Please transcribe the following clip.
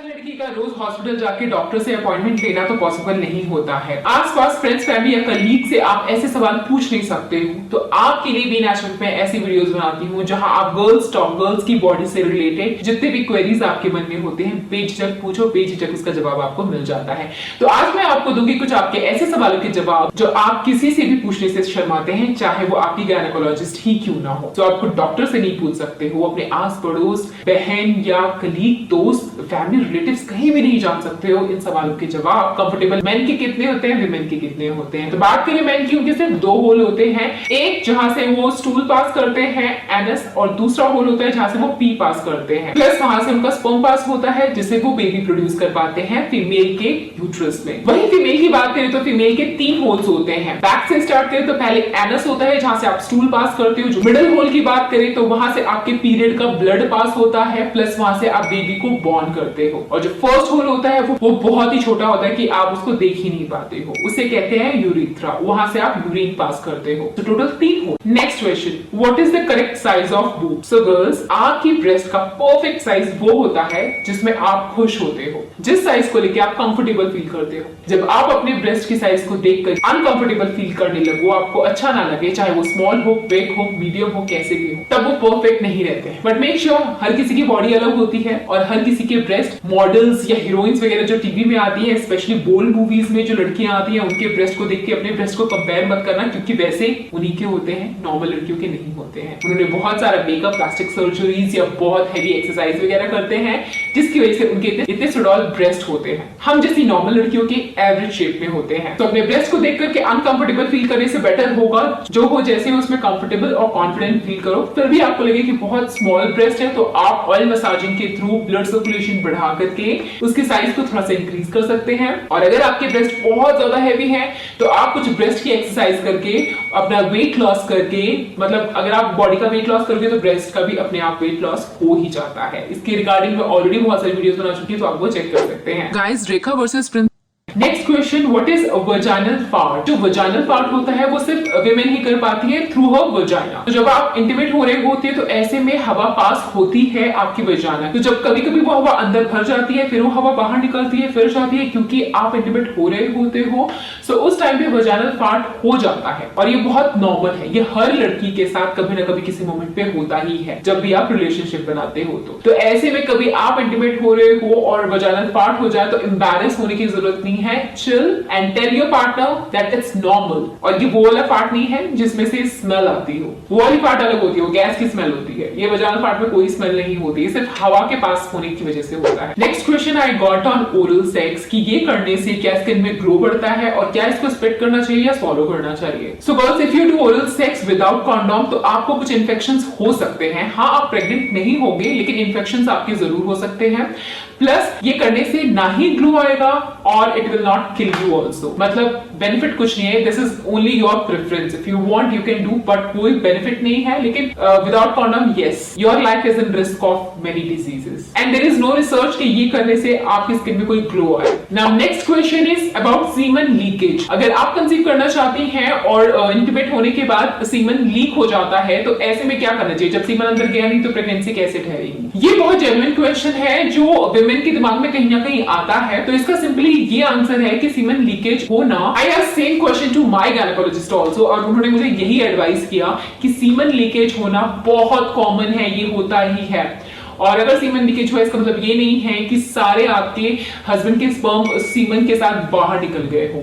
हर लड़की का रोज हॉस्पिटल जाके डॉक्टर से अपॉइंटमेंट लेना तो पॉसिबल नहीं होता है। आसपास फ्रेंड्स, फैमिली या कलीग से आप ऐसे सवाल पूछ नहीं सकते हो, तो आपके लिए बी नेचुरल में ऐसी वीडियोस बनाती हूँ जहां आप गर्ल्स टॉक गर्ल्स की बॉडी से रिलेटेड जितने भी क्वेरीज आपके मन में होते हैं बेझिझक पूछो, बेझिझक उसका जवाब आपको मिल जाता है। तो आज मैं आपको दूंगी कुछ आपके ऐसे सवालों के जवाब जो आप किसी से भी पूछने से शर्माते हैं, चाहे वो आपकी गायनेकोलॉजिस्ट ही क्यों ना हो। तो आपको डॉक्टर से नहीं पूछ सकते हो, अपने आस पड़ोस, बहन या कलीग, दोस्त, फैमिली, रिलेटिव्स कहीं भी नहीं जान सकते हो इन सवालों के जवाब। कंफर्टेबल मेन के कितने होते हैं, विमेन के कितने होते हैं। तो बात करें मेन की, उनके सिर्फ दो होल होते हैं, एक जहां से वो स्टूल पास करते हैं एनस, और दूसरा होल होता है जहां से वो पी पास करते हैं, प्लस वहां से उनका स्पर्म पास होता है जिससे वो बेबी प्रोड्यूस कर पाते हैं फीमेल के यूट्रस में। वहीं फीमेल की बात करें तो फीमेल के 3 होल्स होते हैं। बैक से स्टार्ट करें तो पहले एनस होता है जहां से आप स्टूल पास करते हो। जो मिडिल होल की बात करें तो वहां से आपके पीरियड का ब्लड पास होता है, प्लस वहां से आप बेबी को बॉर्न करते हो। और जो फर्स्ट होल होता है वो बहुत ही छोटा होता है कि आप उसको देख ही नहीं पाते हो, उसे कहते हैं यूरिथ्रा, वहां से आप यूरिन पास करते हो। तो total 3 hole. Next question, what is the correct size of boob? So girls, आपकी ब्रेस्ट का परफेक्ट साइज वो होता है जिसमें आप खुश होते हो, जिस साइज को लेकर आप कंफर्टेबल फील करते हो। जब आप अपने ब्रेस्ट की साइज को देखकर अनकंफर्टेबल फील करने लगो, आपको अच्छा ना लगे, चाहे वो स्मॉल हो, बिग हो, मीडियम हो, कैसे भी हो, तब वो परफेक्ट नहीं रहते। बट मेक श्योर, हर किसी की बॉडी अलग होती है और हर किसी के ब्रेस्ट, मॉडल्स या हीरोइंस वगैरह जो टीवी में आती है, स्पेशली बोल्ड मूवीज में जो लड़कियां आती हैं, उनके ब्रेस्ट को देख के अपने ब्रेस्ट को कंपेयर मत करना, क्योंकि वैसे उन्हीं के होते हैं, नॉर्मल लड़कियों के नहीं होते हैं। उन्होंने बहुत सारा मेकअप, प्लास्टिक सर्जरीज या बहुत हैवी एक्सरसाइज वगैरह करते हैं, जिसकी वजह से उनके इतने सुडौल ब्रेस्ट होते हैं। हम जैसी नॉर्मल लड़कियों के एवरेज शेप में होते हैं। तो अपने ब्रेस्ट को देख करके अनकंफर्टेबल फील करने से बेटर होगा जो हो जैसे उसमें कंफर्टेबल और कॉन्फिडेंट फील करो। फिर भी आपको लगे कि बहुत स्मॉल ब्रेस्ट है तो आप ऑयल मसाजिंग के थ्रू ब्लड सर्कुलेशन बढ़ा करके उसकी साइज को थोड़ा सा इंक्रीज कर सकते हैं। और अगर आपके ब्रेस्ट बहुत ज्यादा हैवी है तो आप कुछ ब्रेस्ट की एक्सरसाइज करके अपना वेट लॉस करके, मतलब अगर आप बॉडी का वेट लॉस करोगे तो ब्रेस्ट का भी अपने आप वेट लॉस हो ही जाता है। इसके रिगार्डिंग में ऑलरेडी बहुत सारी वीडियोस बना चुकी है, तो आप वो चेक कर सकते हैं। Guys, Rekha versus Prince. Next question, what is vaginal fart? जो वजाइनल फार्ट होता है वो सिर्फ विमेन ही कर पाती है थ्रू हर वजाइना। तो जब आप इंटीमेट हो रहे होते हैं तो ऐसे में हवा पास होती है आपकी वजाइना। तो जब कभी कभी वो हवा अंदर भर जाती है, फिर वो हवा बाहर निकलती है, फिर जाती है, क्योंकि आप इंटीमेट हो रहे होते हो। सो उस टाइम पे वजाइनल फार्ट हो जाता है और ये बहुत नॉर्मल है। ये हर लड़की के साथ कभी ना कभी किसी मोमेंट पे होता ही है जब भी आप रिलेशनशिप बनाते हो। तो ऐसे में कभी आप इंटीमेट हो रहे हो और वजाइनल फार्ट हो जाए तो एम्बैरेस होने की जरूरत नहीं है। Chill and tell your partner that it's normal. और ये वो वाला पार्ट नहीं है जिसमें से स्मेल आती हो, वो वाली पार्ट अलग होती है, वो गैस की स्मेल होती है। ये वजाइनल पार्ट में कोई स्मेल नहीं होती, सिर्फ हवा के पास होने की वजह से होता है। Next question I got on oral sex कि ये करने से क्या स्किन में ग्लो बढ़ता है और क्या इसको स्प्रेड करना चाहिए या स्वॉलो करना चाहिए। So girls, if you do oral sex without condom तो आपको कुछ इन्फेक्शंस हो सकते हैं। हाँ, आप प्रेग्नेंट नहीं होंगे लेकिन इन्फेक्शंस आपके जरूर हो सकते हैं। प्लस ये करने से ना ही ग्लो आएगा और it will not kill you also. मतलब बेनिफिट कुछ नहीं है, this is only your preference. If you want you can do, but कोई बेनिफिट नहीं है। लेकिन without condom yes, your life is in risk of many diseases and there is no research कि ये करने से आपकी स्किन में कोई ग्लो आए। Now next question is about semen leakage. अगर आप कंसीव करना चाहती हैं और इंटीमेट होने के बाद सीमन लीक हो जाता है तो ऐसे में क्या करना चाहिए? जब सीमन अंदर गया नहीं तो प्रेगनेंसी कैसे ठहरेगी? ये बहुत जेन्युइन क्वेश्चन है जो विमेन के दिमाग में कहीं ना कहीं आता है। तो इसका सिंपली ये आंसर है कि सीमन लीकेज होना, I asked same question to my gynaecologist also, और उन्होंने मुझे यही एडवाइस किया कि सीमन लीकेज होना बहुत कॉमन है, ये होता ही है। और अगर सीमन लीकेज हुआ इसका मतलब ये नहीं है कि सारे आपके हस्बैंड के स्पर्म सीमन के साथ बाहर निकल गए हो।